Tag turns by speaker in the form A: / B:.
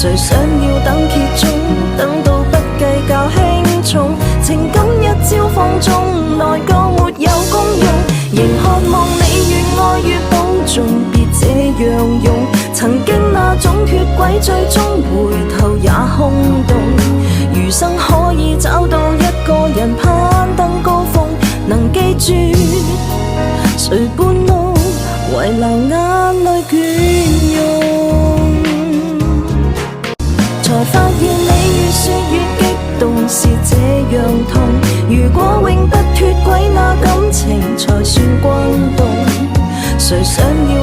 A: 誰想要等結終，等到不計較輕重，情感一朝放縱，內疚沒有功用，仍渴望你越愛越保重，別這樣用。曾經那種脫軌，最終回頭也空洞。餘生可以找到一個人攀登高峰，能記住誰伴路，遺留眼淚顫用。才發現你越說越激動，是這樣痛。如果永不脫軌，那感情才算轟動。誰想要